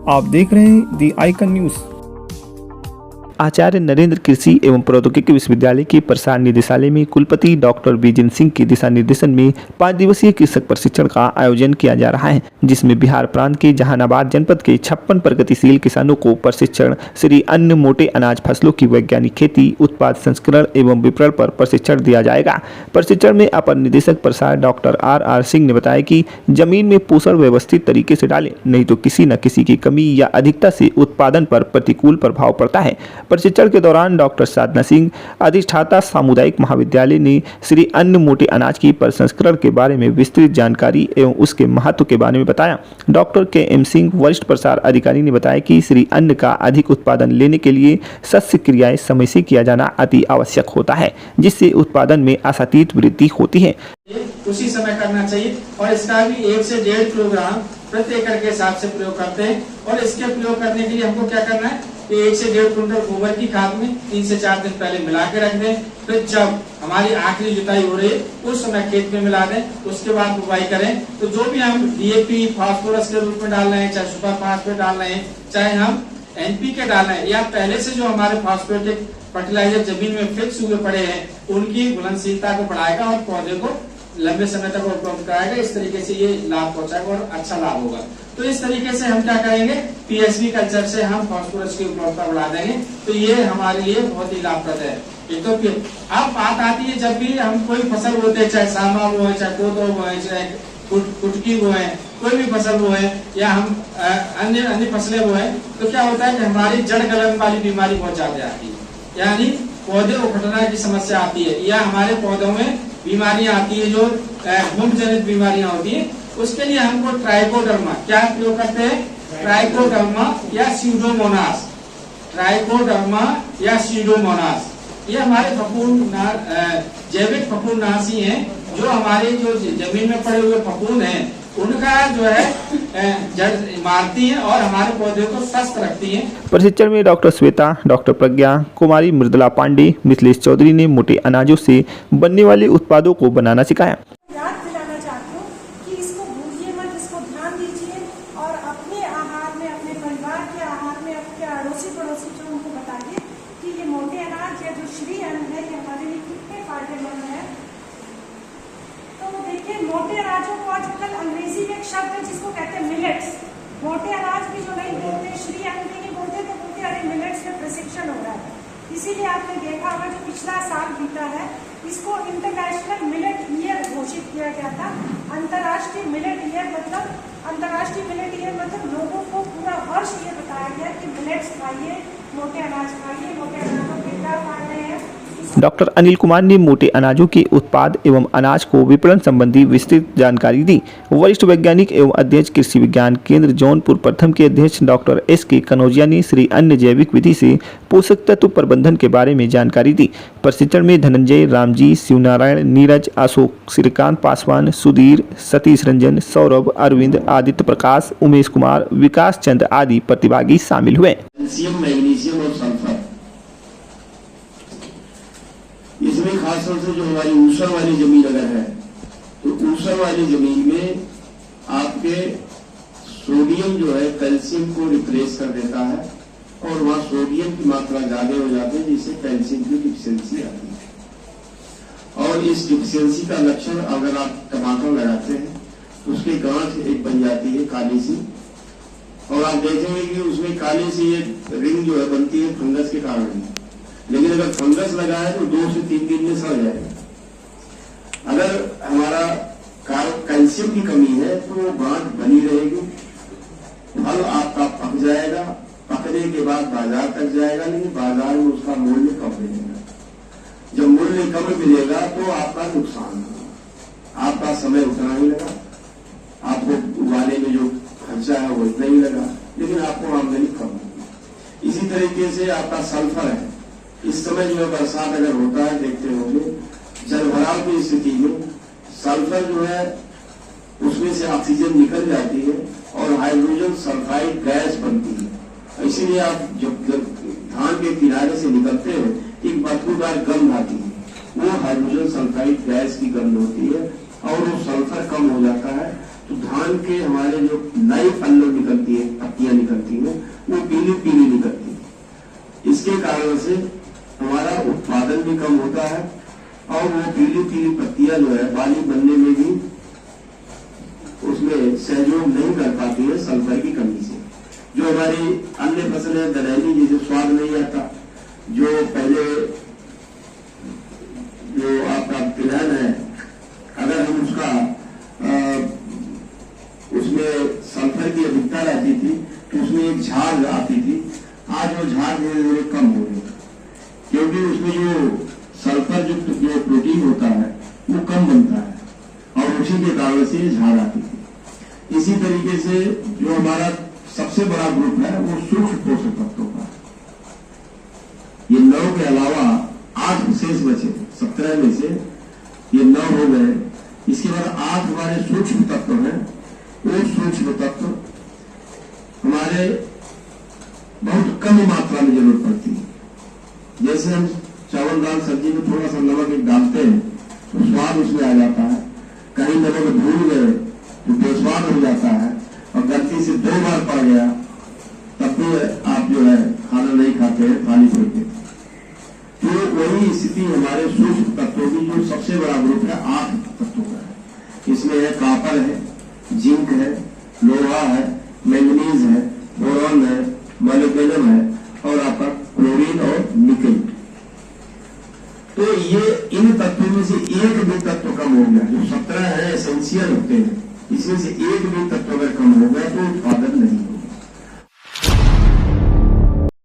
आप देख रहे हैं दी आइकन न्यूज़। आचार्य नरेंद्र कृषि एवं प्रौद्योगिकी विश्वविद्यालय के प्रसार निदेशालय में कुलपति डॉक्टर विजेंद्र सिंह के दिशा निर्देशन में 5 दिवसीय कृषक प्रशिक्षण का आयोजन किया जा रहा है, जिसमें बिहार प्रांत के जहानाबाद जनपद के 56 प्रगतिशील किसानों को प्रशिक्षण श्री अन्न मोटे अनाज फसलों की वैज्ञानिक खेती, उत्पाद संस्करण एवं विपणन पर प्रशिक्षण दिया जाएगा। प्रशिक्षण में अपर निदेशक प्रसार डॉक्टर आर सिंह ने बताया कि जमीन में पोषण व्यवस्थित तरीके से डालें, नहीं तो किसी न किसी की कमी या अधिकता से उत्पादन पर प्रतिकूल प्रभाव पड़ता है। प्रशिक्षण के दौरान डॉक्टर साधना सिंह, अधिष्ठाता सामुदायिक महाविद्यालय, ने श्री अन्न मोटे अनाज की प्रसंस्करण के बारे में विस्तृत जानकारी एवं उसके महत्व के बारे में बताया। Doctor KM. सिंह, वरिष्ठ प्रसार अधिकारी, ने बताया कि श्री अन्न का अधिक उत्पादन लेने के लिए शस्य क्रियाएं समय से किया जाना अति आवश्यक होता है, जिससे उत्पादन में आशातीत वृद्धि होती है। उसी समय करना चाहिए और इसका भी 1 से 1.5 किलोग्राम प्रति एकड़ के हिसाब से प्रयोग करते हैं। और इसके प्रयोग करने के लिए हमको क्या करना है कि 1 से 1.5 कुंटल गोबर की खाद में 3 से 4 दिन पहले मिला के रख दें। फिर जब हमारी आखिरी जुताई हो रही है उस समय खेत में मिला दें, उसके बाद बुवाई करें। तो जो भी हम डीएपी, फास्फोरस के रूप में डाल रहे हैं, चाहे सुपर फास्फेट डाल रहे हैं, चाहे हम एनपीके डाल रहे हैं, या पहले से जो हमारे फास्फेटिक फर्टिलाइजर जमीन में फिक्स हुए पड़े हैं, उनकी घुलनशीलता को बढ़ाएगा और पौधे को लंबे समय तक उपलब्ध कराएगा। इस तरीके से ये लाभ पहुंचाएगा और अच्छा लाभ होगा। तो इस तरीके से हम क्या करेंगे, पीएसबी कल्चर से हम फास्फोरस की उपलब्धता बढ़ा देंगे। तो ये हमारे लिए बहुत ही लाभप्रद है। एक तो फिर अब बात आती है, जब भी हम कोई फसल बोते हैं, चाहे सामा बोए, चाहे कोदो बोए, चाहे कुटकी बोए, कोई भी फसल बोए, या हम अन्य फसलें बोए, तो क्या होता है कि हमारी जड़ गलन वाली बीमारी बहुत ज्यादा आती है, यानी पौधे उखड़ना की समस्या आती है, या हमारे पौधों में बीमारियां आती है जो भूम जनित बीमारियां होती है। उसके लिए हमको ट्राइकोडर्मा क्या प्रयोग करते हैं, ट्राइकोडर्मा या स्यूडोमोनास, ट्राइकोडर्मा या स्यूडोमोनास। ये हमारे जैविक फफूंदनाशी हैं, जो हमारे जो जमीन में पड़े हुए फफूंद हैं उनका जो है जड़ मारती हैं और हमारे पौधे को स्वस्थ रखती हैं। प्रशिक्षण में डॉक्टर श्वेता, डॉक्टर प्रज्ञा कुमारी, मृदुला पांडे, मिथिलेश चौधरी ने मोटे अनाजों से बनने वाले उत्पादों को बनाना सिखाया। याद दिलाना चाहती हूँ कि इसको भूलिए मत, इसको ध्यान दीजिए और अपने आहार में, अपने परिवार के आहार में, अपने अड़ोसी पड़ोसी जो उनको बताइए कि ये मोटे अनाज या जो श्री अन्न है ये हमारे लिए कितने फायदेमंद है। तो देखिए, मोटे अनाजों को आजकल अंग्रेजी में एक शब्द है जिसको कहते हैं मिलेट्स। मोटे अनाज भी जो नहीं बोलते, श्री अन्न भी नहीं बोलते, तो बोलते अरे मिलेट्स में प्रशिक्षण हो रहा है। इसीलिए आपने देखा होगा जो पिछला साल बीता है, इसको इंटरनेशनल मिलेट ईयर घोषित किया गया था। अंतर्राष्ट्रीय मिलेट ईयर मतलब लोगों को पूरा वर्ष ये बताया गया कि मिलेट्स खाइए, मोटे अनाज खाइए, मोटे अनाजों के क्या फायदे हैं। डॉक्टर अनिल कुमार ने मोटे अनाजों के उत्पाद एवं अनाज को विपणन संबंधी विस्तृत जानकारी दी। वरिष्ठ वैज्ञानिक एवं अध्यक्ष कृषि विज्ञान केंद्र जौनपुर प्रथम के अध्यक्ष डॉक्टर S.K. कनौजिया ने श्री अन्न जैविक विधि से पोषक तत्व प्रबंधन के बारे में जानकारी दी। प्रशिक्षण में धनंजय, रामजी, शिवनारायण, नीरज, अशोक, श्रीकांत पासवान, सुधीर, सतीश रंजन, सौरभ, अरविंद, आदित्य प्रकाश, उमेश कुमार, विकास चंद्र आदि प्रतिभागी शामिल हुए। मैग्नीशियम और सल्फर, इसमें खास तौर से जो हमारी ऊसर वाली जमीन अगर है, तो ऊसर वाली जमीन में आपके सोडियम जो है कैल्शियम को रिप्लेस कर देता है और वहां सोडियम की मात्रा ज्यादा हो जाती है, जिससे कैल्शियम की डिफिशियंसी आती है। और इस डिफिशियंसी का लक्षण अगर आप टमाटर लगाते हैं तो उसकी गांठ एक बन जाती है काली सी, और आप देखेंगे कि उसमें काली सी एक रिंग जो है बनती है फंगस के कारण। लेकिन अगर फंगस लगा है तो 2 से 3 दिन में सड़ जाएगा। अगर हमारा कैल्शियम की कमी है तो गांठ बनी रहेगी, फल आपका पक जाएगा, पकने के बाद बाजार तक जाएगा, लेकिन बाजार में उसका मूल्य कम मिलेगा। जब मूल्य कम मिलेगा तो आपका नुकसान होगा, आपका समय उतना ही लगा, आपको उगाने में जो खर्चा है वो इतना ही लगा, लेकिन आपको आमदनी कम होगी। इसी तरीके से आपका सल्फर है, इस समय जो है बरसात अगर होता है, देखते होंगे जलभराव की स्थिति में सल्फर जो है उसमें से ऑक्सीजन निकल जाती है और हाइड्रोजन सल्फाइड गैस बनती है। इसीलिए आप जब धान के किनारे से निकलते हैं एक बदबूदार गंध आती है, वो हाइड्रोजन सल्फाइड गैस की गंध होती है और वो सल्फर कम हो जाता है तो धान के हमारे जो नई पल्लव निकलती है, पत्तियां निकलती हैं, वो पीली पीली निकलती है। इसके कारण से हमारा उत्पादन भी कम होता है और वो पीली पीली पत्तियां जो है बाली बनने में भी उसमें सहयोग नहीं कर पाती है सल्फर की कमी से। जो हमारी अन्य फसलें दलहनी जिसे स्वाद नहीं आता, जो पहले जो आपका तिलहन है, अगर हम उसका उसमें सल्फर की अधिकता रहती थी तो उसमें एक झाग आती थी। आज वो झाग धीरे धीरे कम हो गई, क्योंकि उसमें जो सल्फर युक्त जो प्रोटीन होता है वो कम बनता है और उसी के कारण से झाग आती थी। इसी तरीके से जो हमारा सबसे बड़ा ग्रुप है वो सूक्ष्म पोषक तत्वों का, ये 9 के अलावा 8 शेष बचे, 17 में से ये 9 हो गए। इसके बाद 8 हमारे सूक्ष्म तत्व हैं। वो सूक्ष्म तत्व हमारे बहुत कम मात्रा में जरूरत पड़ती है। जैसे हम चावल दाल सब्जी में थोड़ा सा नमक डालते हैं तो स्वाद उसमें आ जाता है, कहीं नमक भूल गए तो बेस्वाद हो जाता है, और गलती से 2 बार पड़ गया तब भी आप जो है खाना नहीं खाते हैं, खाली फेंकते हैं। तो वही स्थिति हमारे सूक्ष्म तत्वों की, जो सबसे बड़ा ग्रुप है 8 तत्वों का है। इसमें है कॉपर है, जिंक है, लोहा है, मैंगनीज है, बोरॉन है, मोलिब्डेनम है और आपका क्लोरीन और निकल। तो ये इन तत्वों में से एक भी तत्व कम हो गया, जो 17 है एसेंशियल होते हैं, इसमें से एक भी तत्व अगर कम हो गया तो उत्पादन नहीं होगा।